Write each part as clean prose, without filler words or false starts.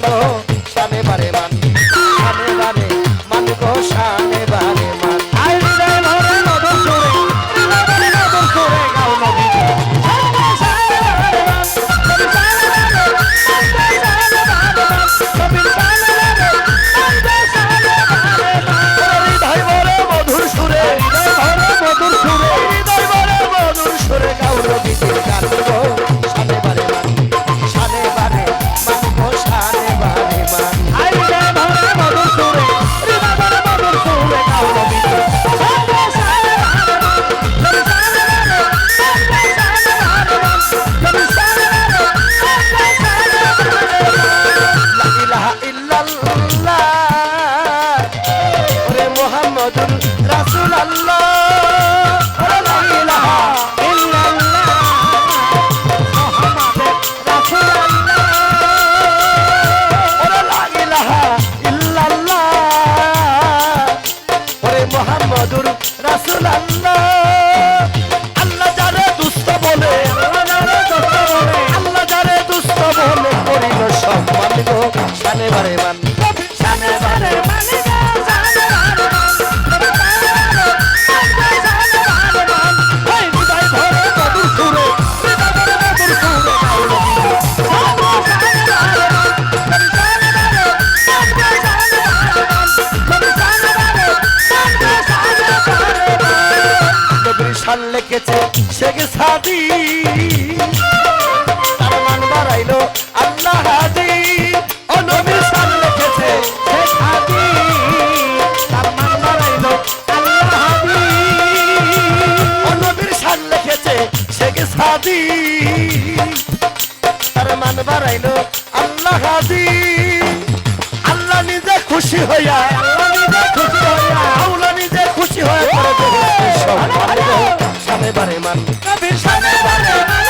গো শানে বারে মান, শানে বারে মান গো শানে বারে মান। আই হৃদয় ভরে মধুর সুরে, হৃদয় ভরে মধুর সুরে গাও নবী লিখেছে শেখ সাদি, তার মান বাড়াইলো আল্লাহ হাদি। ও নবীর শান লিখেছে শেখ সাদি, তার মান বাড়াইলো আল্লাহ হাদি। ও নবীর শান লিখেছে শেখ সাদি, তার মান বাড়াইলো আল্লাহ হাদি। আল্লাহ নিজে খুশি হইয়া, আল্লাহ নিজে খুশি হইয়া, আল্লাহ নিজে খুশি হয়ে করে দেবে শানে বারে মান, নবীর শানে বারে মান।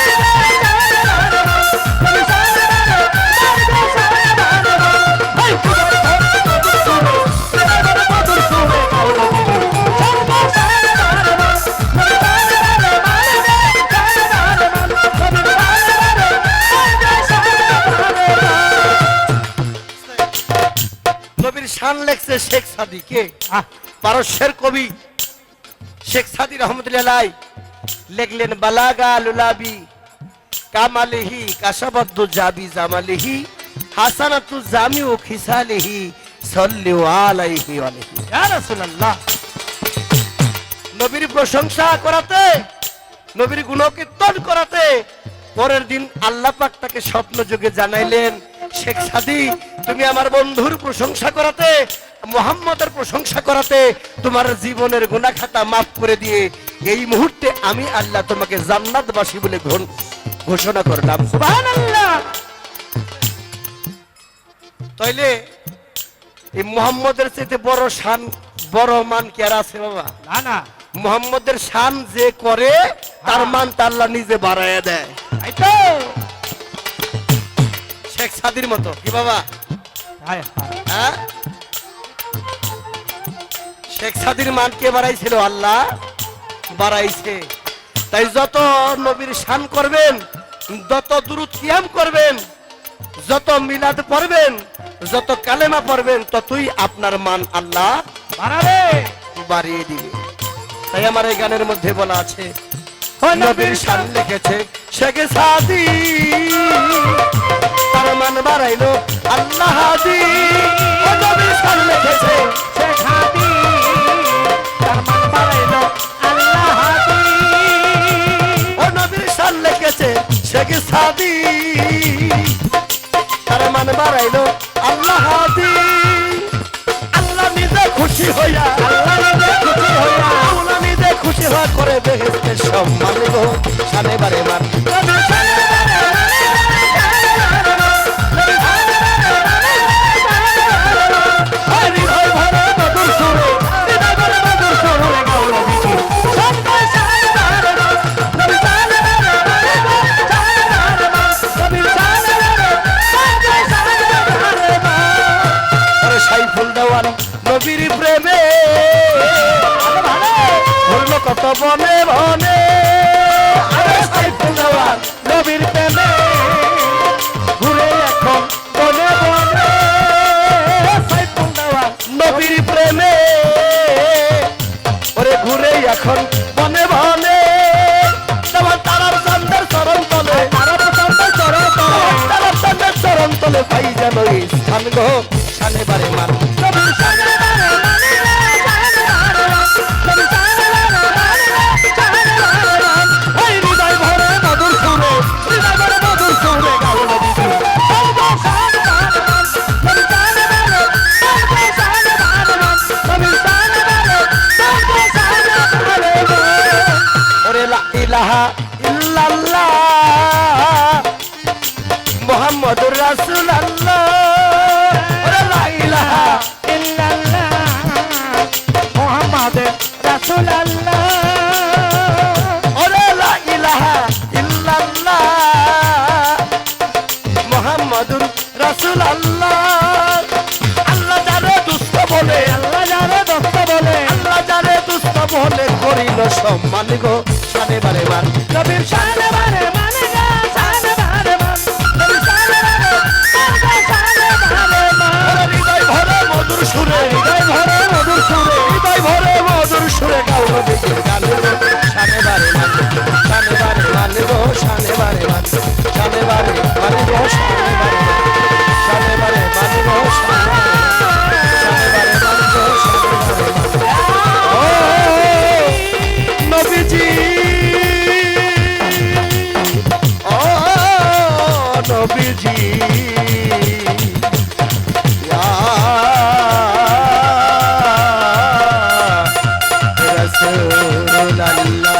নবীর শান লেখছে শেখ সাদি। কে? পারস্যের কবি শেখ সাদি রহমতুল্লাহ লিখলেন বালাগা লুলাবি কামালিহি কাশাবাদ্দু জাবি জামালিহি হাসানাতু জামিউ খিসালিহি সাল্লু আলাইহি ওয়ালাইহি। ইয়া রাসূলুল্লাহ, নবীর প্রশংসা করাতে, নবীর গুণকীর্তন করাতে পরের দিন আল্লাহ পাক তাকে স্বপ্ন যোগে জানাইলেন, শেখ সাদি তুমি আমার বন্ধুর প্রশংসা করাতে, মুহাম্মদের প্রশংসা করাতে তোমার জীবনের গুনাহ খাতা মাফ করে দিয়ে এই মুহূর্তে আমি আল্লাহ তোমাকে জান্নাতবাসী বলে ঘোষণা করলাম। সুবহানাল্লাহ। তাইলে এই মুহাম্মদের চেয়ে বড় শান বড় মান কি আর আছে বাবা? না না, মুহাম্মদের শান যে করে তার মান আল্লাহ নিজে বাড়ায়া দেয়। তাই তো শেখ সাদির মতো কি বাবা? হ্যাঁ, শেখ সাদির মান কে বাড়াইছিল? আল্লাহ বাড়াইছে। তাই যত নবীর শান করবেন, যত দুরূদ কিয়াম করবেন, যত মিলাদ পড়বেন, যত কালেমা পড়বেন, ততই আপনার মান আল্লাহ বাড়াবে, বাড়িয়ে দিবে। তাই আমার এই গানের মধ্যে বলা আছে নবীর শান লিখেছে শেখ সাদি, তার মান বাড়াইলো আল্লাহ হাদি। ও নবীর শান লিখেছে শেখ সাদি, তার মান বাড়াইলো আল্লাহ হাদি। ও নবীর শান লিখেছে শেখ সাদি, তার মান বাড়াইলো আল্লাহ হাদি। আল্লাহ নিজে খুশি হইয়া, আল্লাহ নিজে খুশি হইয়া, আল্লাহ নিজে খুশি হওয়া করে বেহেশতের সম্মান গো শানে বারে মান। নবীর প্রেমে হলো কত বনে বনে, নবীর প্রেমে ঘুরে এখন বনে বনে। এখন বনে বনে তোমার তারার চন্দ্রের চরণ তলে তারার চন্দ্রের চরণ তলে পাই যেন স্থান গো শানে বারে মান হৃদয় ভরে মধুর সুরে হৃদয় ভরে মধুর সুরে গাও নবীজি ওরে লা ইলাহা ইল্লাল্লাহ মুহাম্মাদুর রাসূলুল্লাহ ওরে লা ইলাহা ইল্লাল্লাহ মুহাম্মাদুর রাসূলুল্লাহ ওরে লা ইলাহা ইল্লাল্লাহ মুহাম্মাদুর রাসূলুল্লাহ আল্লাহ যারে দুষ্ট বলে আল্লাহ যারে দুষ্ট বলে আল্লাহ যারে দুষ্ট বলে করিল সম্মান গো শানে বারে মান নবীর শানে বারে মান গো শানে বারে মান নবীর শানে বারে মান হৃদয় ভরে মধুর সুরে হৃদয় ভরে মধুর সুরে হৃদয় ভরে মধুর সুরে গাও নবীর গান শানে বারে মান গো শানে বারে মান শানে বারে মান গো শানে বারে মান শানে বারে মান গো শানে বারে মান গো শানে বারে মান ও নবীজি ও নবীজি ইয়া রাসূলুল্লাহ